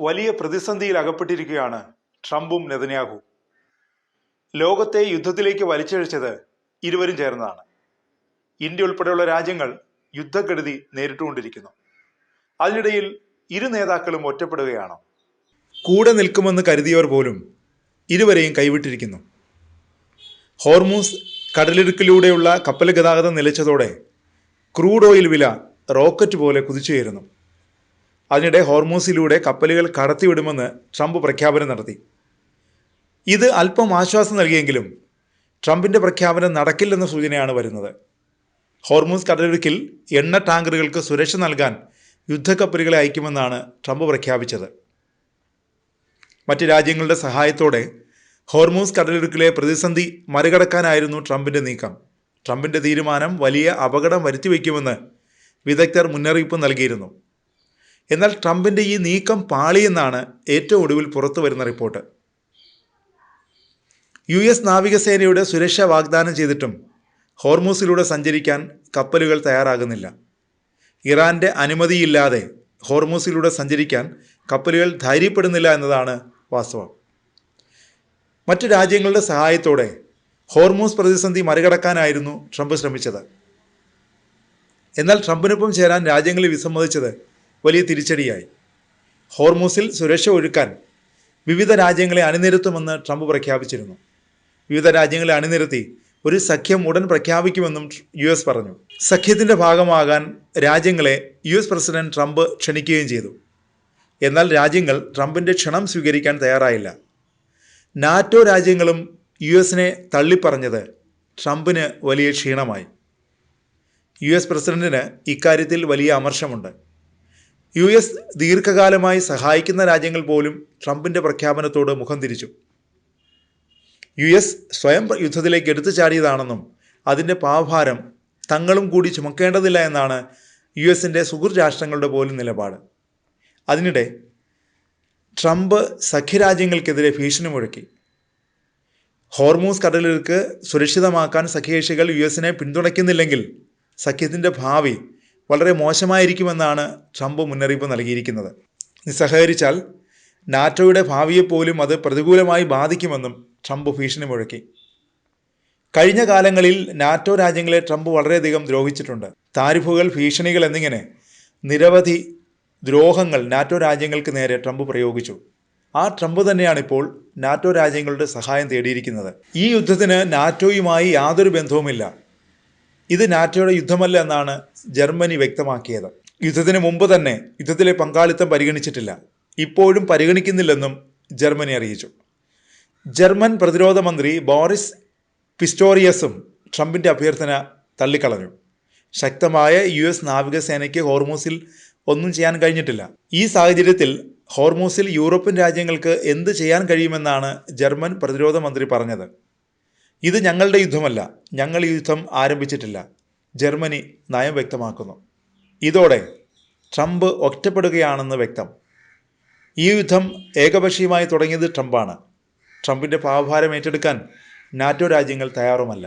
വലിയ പ്രതിസന്ധിയിൽ അകപ്പെട്ടിരിക്കുകയാണ് ട്രംപും നെതന്യാഹു. ലോകത്തെ യുദ്ധത്തിലേക്ക് വലിച്ചിഴച്ചത് ഇരുവരും ചേർന്നതാണ്. ഇന്ത്യ ഉൾപ്പെടെയുള്ള രാജ്യങ്ങൾ യുദ്ധക്കെടുതി നേരിട്ടുകൊണ്ടിരിക്കുന്നു. അതിനിടയിൽ ഇരു നേതാക്കളും ഒറ്റപ്പെടുകയാണ്. കൂടെ നിൽക്കുമെന്ന് കരുതിയവർ പോലും ഇരുവരെയും കൈവിട്ടിരിക്കുന്നു. ഹോർമൂസ് കടലിടുക്കിലൂടെയുള്ള കപ്പൽ ഗതാഗതം നിലച്ചതോടെ ക്രൂഡ് ഓയിൽ വില റോക്കറ്റ് പോലെ കുതിച്ചുയരുന്നു. അതിനിടെ ഹോർമൂസിലൂടെ കപ്പലുകൾ കടത്തിവിടുമെന്ന് ട്രംപ് പ്രഖ്യാപനം നടത്തി. ഇത് അല്പം ആശ്വാസം നൽകിയെങ്കിലും ട്രംപിൻ്റെ പ്രഖ്യാപനം നടക്കില്ലെന്ന സൂചനയാണ് വരുന്നത്. ഹോർമൂസ് കടലിടുക്കിൽ എണ്ണ ടാങ്കറുകൾക്ക് സുരക്ഷ നൽകാൻ യുദ്ധക്കപ്പലുകളെ അയക്കുമെന്നാണ് ട്രംപ് പ്രഖ്യാപിച്ചത്. മറ്റ് രാജ്യങ്ങളുടെ സഹായത്തോടെ ഹോർമൂസ് കടലിടുക്കിലെ പ്രതിസന്ധി മറികടക്കാനായിരുന്നു ട്രംപിൻ്റെ നീക്കം. ട്രംപിൻ്റെ തീരുമാനം വലിയ അപകടം വരുത്തിവെക്കുമെന്ന് വിദഗ്ധർ മുന്നറിയിപ്പ് നൽകിയിരുന്നു. എന്നാൽ ട്രംപിൻ്റെ ഈ നീക്കം പാളിയെന്നാണ് ഏറ്റവും ഒടുവിൽ പുറത്തു വരുന്ന റിപ്പോർട്ട്. US നാവികസേനയുടെ സുരക്ഷ വാഗ്ദാനം ചെയ്തിട്ടും ഹോർമൂസിലൂടെ സഞ്ചരിക്കാൻ കപ്പലുകൾ തയ്യാറാകുന്നില്ല. ഇറാൻ്റെ അനുമതിയില്ലാതെ ഹോർമൂസിലൂടെ സഞ്ചരിക്കാൻ കപ്പലുകൾ ധൈര്യപ്പെടുന്നില്ല എന്നതാണ് വാസ്തവം. മറ്റു രാജ്യങ്ങളുടെ സഹായത്തോടെ ഹോർമൂസ് പ്രതിസന്ധി മറികടക്കാനായിരുന്നു ട്രംപ് ശ്രമിച്ചത്. എന്നാൽ ട്രംപിനൊപ്പം ചേരാൻ രാജ്യങ്ങളെ വിസമ്മതിച്ചത് വലിയ തിരിച്ചടിയായി. ഹോർമൂസിൽ സുരക്ഷ ഒരുക്കാൻ വിവിധ രാജ്യങ്ങളെ അണിനിരത്തുമെന്ന് ട്രംപ് പ്രഖ്യാപിച്ചിരുന്നു. വിവിധ രാജ്യങ്ങളെ അണിനിരത്തി ഒരു സഖ്യം ഉടൻ പ്രഖ്യാപിക്കുമെന്നും US പറഞ്ഞു. സഖ്യത്തിൻ്റെ ഭാഗമാകാൻ രാജ്യങ്ങളെ US പ്രസിഡന്റ് ട്രംപ് ക്ഷണിക്കുകയും ചെയ്തു. എന്നാൽ രാജ്യങ്ങൾ ട്രംപിൻ്റെ ക്ഷണം സ്വീകരിക്കാൻ തയ്യാറായില്ല. നാറ്റോ രാജ്യങ്ങളും US തള്ളിപ്പറഞ്ഞത് ട്രംപിന് വലിയ ക്ഷീണമായി. US പ്രസിഡന്റിന് ഇക്കാര്യത്തിൽ വലിയ അമർഷമുണ്ട്. US ദീർഘകാലമായി സഹായിക്കുന്ന രാജ്യങ്ങൾ പോലും ട്രംപിൻ്റെ പ്രഖ്യാപനത്തോട് മുഖം തിരിച്ചു. US സ്വയം യുദ്ധത്തിലേക്ക് എടുത്തു ചാടിയതാണെന്നും അതിൻ്റെ പാവഭാരം തങ്ങളും കൂടി ചുമക്കേണ്ടതില്ല എന്നാണ് US സുഹൃത്ത് രാഷ്ട്രങ്ങളുടെ പോലും നിലപാട്. അതിനിടെ ട്രംപ് സഖ്യരാജ്യങ്ങൾക്കെതിരെ ഭീഷണി മുഴക്കി. ഹോർമൂസ് കടലിടുക്ക് സുരക്ഷിതമാക്കാൻ സഖ്യകക്ഷികൾ US പിന്തുണയ്ക്കുന്നില്ലെങ്കിൽ സഖ്യത്തിൻ്റെ ഭാവി വളരെ മോശമായിരിക്കുമെന്നാണ് ട്രംപ് മുന്നറിയിപ്പ് നൽകിയിരിക്കുന്നത്. നിസ്സഹകരിച്ചാൽ നാറ്റോയുടെ ഭാവിയെപ്പോലും അത് പ്രതികൂലമായി ബാധിക്കുമെന്നും ട്രംപ് ഭീഷണി മുഴക്കി. കഴിഞ്ഞ കാലങ്ങളിൽ നാറ്റോ രാജ്യങ്ങളെ ട്രംപ് വളരെയധികം ദ്രോഹിച്ചിട്ടുണ്ട്. താരിഫുകൾ, ഭീഷണികൾ എന്നിങ്ങനെ നിരവധി ദ്രോഹങ്ങൾ നാറ്റോ രാജ്യങ്ങൾക്ക് നേരെ ട്രംപ് പ്രയോഗിച്ചു. ആ ട്രംപ് തന്നെയാണിപ്പോൾ നാറ്റോ രാജ്യങ്ങളുടെ സഹായം തേടിയിരിക്കുന്നത്. ഈ യുദ്ധത്തിന് നാറ്റോയുമായി യാതൊരു ബന്ധവുമില്ല. ഇത് നാറ്റോയുടെ യുദ്ധമല്ല എന്നാണ് ജർമ്മനി വ്യക്തമാക്കിയത്. യുദ്ധത്തിന് മുമ്പ് തന്നെ യുദ്ധത്തിലെ പങ്കാളിത്തം പരിഗണിച്ചിട്ടില്ല, ഇപ്പോഴും പരിഗണിക്കുന്നില്ലെന്നും ജർമ്മനി അറിയിച്ചു. ജർമ്മൻ പ്രതിരോധ മന്ത്രി ബോറിസ് പിസ്റ്റോറിയസും ട്രംപിൻ്റെ അഭ്യർത്ഥന തള്ളിക്കളഞ്ഞു. ശക്തമായ US നാവികസേനയ്ക്ക് ഹോർമൂസിൽ ഒന്നും ചെയ്യാൻ കഴിഞ്ഞിട്ടില്ല. ഈ സാഹചര്യത്തിൽ ഹോർമൂസിൽ യൂറോപ്യൻ രാജ്യങ്ങൾക്ക് എന്ത് ചെയ്യാൻ കഴിയുമെന്നാണ് ജർമ്മൻ പ്രതിരോധ മന്ത്രി പറഞ്ഞത്. ഇത് ഞങ്ങളുടെ യുദ്ധമല്ല, ഞങ്ങൾ ഈ യുദ്ധം ആരംഭിച്ചിട്ടില്ല, ജർമ്മനി നയം വ്യക്തമാക്കുന്നു. ഇതോടെ ട്രംപ് ഒറ്റപ്പെടുകയാണെന്ന് വ്യക്തം. ഈ യുദ്ധം ഏകപക്ഷീയമായി തുടങ്ങിയത് ട്രംപാണ്. ട്രംപിൻ്റെ പാവഭാരം ഏറ്റെടുക്കാൻ നാറ്റോ രാജ്യങ്ങൾ തയ്യാറുമല്ല.